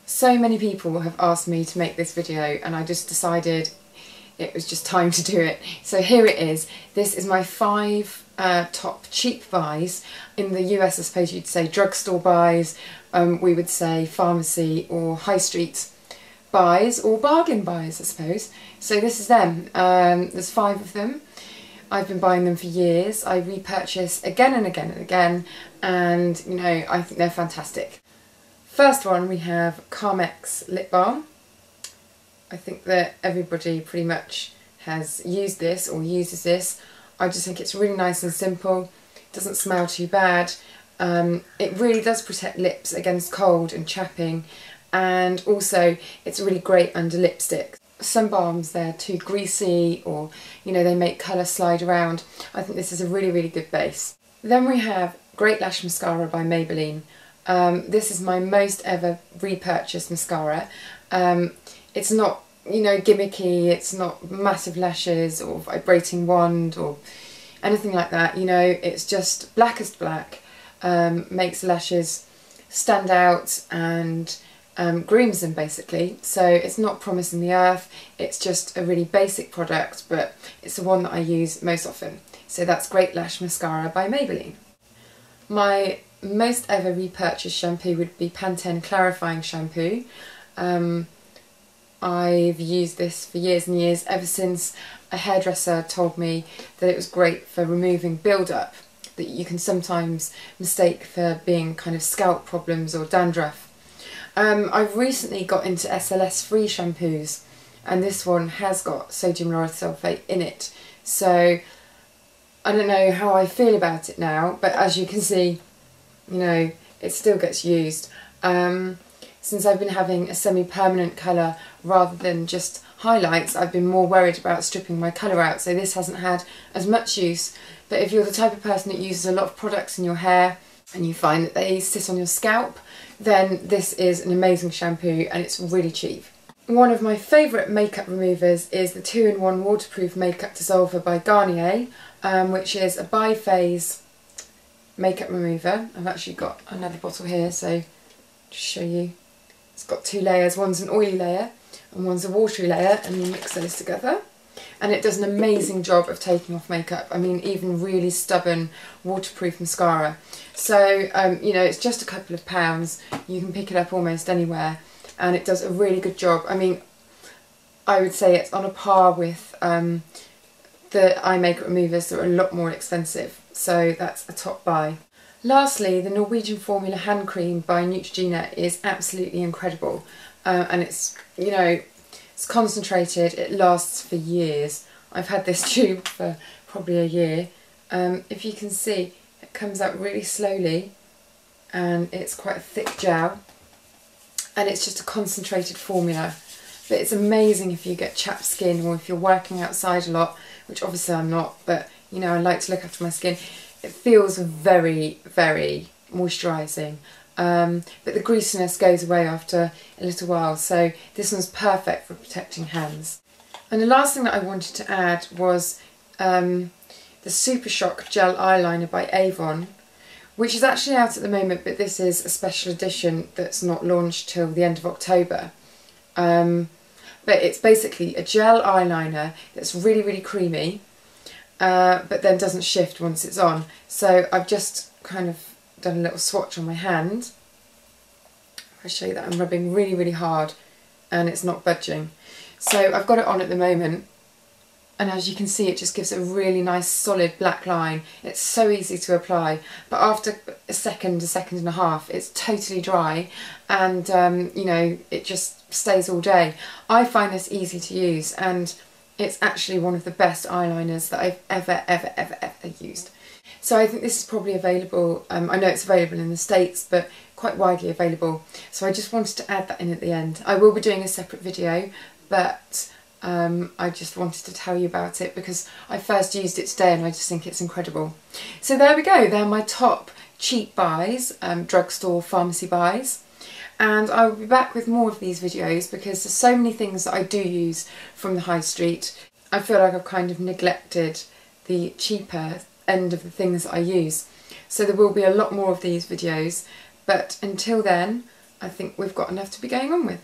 So many people have asked me to make this video and I just decided it was just time to do it. So here it is. This is my 5 top cheap buys. In the US, I suppose you'd say drugstore buys, we would say pharmacy or high street buys or bargain buys, I suppose. So this is them. There's 5 of them. I've been buying them for years. I repurchase again and again and again, and you know, I think they're fantastic. First one, we have Carmex lip balm. I think that everybody pretty much has used this or uses this. I just think it's really nice and simple. It doesn't smell too bad. It really does protect lips against cold and chapping, and also it's really great under lipstick. Some balms, they're too greasy, or you know, they make colour slide around. I think this is a really good base. Then we have Great Lash Mascara by Maybelline. This is my most ever repurchased mascara. It's not, you know, gimmicky, it's not massive lashes or vibrating wand or anything like that, you know, it's just blackest black, makes lashes stand out and grooms them basically. So it's not promising the earth, it's just a really basic product, but it's the one that I use most often. So that's Great Lash Mascara by Maybelline. My most ever repurchased shampoo would be Pantene Clarifying Shampoo. I've used this for years and years, ever since a hairdresser told me that it was great for removing build-up that you can sometimes mistake for being kind of scalp problems or dandruff. I've recently got into SLS-free shampoos, and this one has got sodium lauryl sulfate in it, so I don't know how I feel about it now, but as you can see, you know, it still gets used. Since I've been having a semi-permanent colour rather than just highlights, I've been more worried about stripping my colour out, so this hasn't had as much use. But if you're the type of person that uses a lot of products in your hair and you find that they sit on your scalp, then this is an amazing shampoo and it's really cheap. One of my favourite makeup removers is the 2-in-1 waterproof makeup dissolver by Garnier, which is a bi-phase makeup remover. I've actually got another bottle here, so to show you. It's got 2 layers, one's an oily layer and one's a watery layer, and you mix those together and it does an amazing job of taking off makeup. I mean, even really stubborn waterproof mascara. So you know, it's just a couple of pounds, you can pick it up almost anywhere, and it does a really good job. I mean, I would say it's on a par with the eye makeup removers that are a lot more expensive, so that's a top buy. Lastly, the Norwegian Formula hand cream by Neutrogena is absolutely incredible, and it's, you know, it's concentrated, it lasts for years. I've had this tube for probably a year. If you can see, it comes out really slowly and it's quite a thick gel, and it's just a concentrated formula. But it's amazing if you get chapped skin or if you're working outside a lot, which obviously I'm not, but you know, I like to look after my skin. It feels very moisturising, but the greasiness goes away after a little while, so this one's perfect for protecting hands. And the last thing that I wanted to add was the Super Shock Gel Eyeliner by Avon, which is actually out at the moment, but this is a special edition that's not launched till the end of October. But it's basically a gel eyeliner that's really creamy, but then doesn't shift once it's on. So I've just kind of done a little swatch on my hand. I'll show you that I'm rubbing really hard and it's not budging. So I've got it on at the moment, and as you can see, it just gives a really nice solid black line. It's so easy to apply, but after a second and a half, it's totally dry, and you know, it just stays all day. I find this easy to use, and it's actually one of the best eyeliners that I've ever used. So I think this is probably available, I know it's available in the States, but quite widely available. So I just wanted to add that in at the end. I will be doing a separate video, but I just wanted to tell you about it because I first used it today and I just think it's incredible. So there we go, they're my top cheap buys, drugstore, pharmacy buys. And I will be back with more of these videos because there's so many things that I do use from the high street. I feel like I've kind of neglected the cheaper end of the things that I use. So there will be a lot more of these videos, but until then, I think we've got enough to be going on with.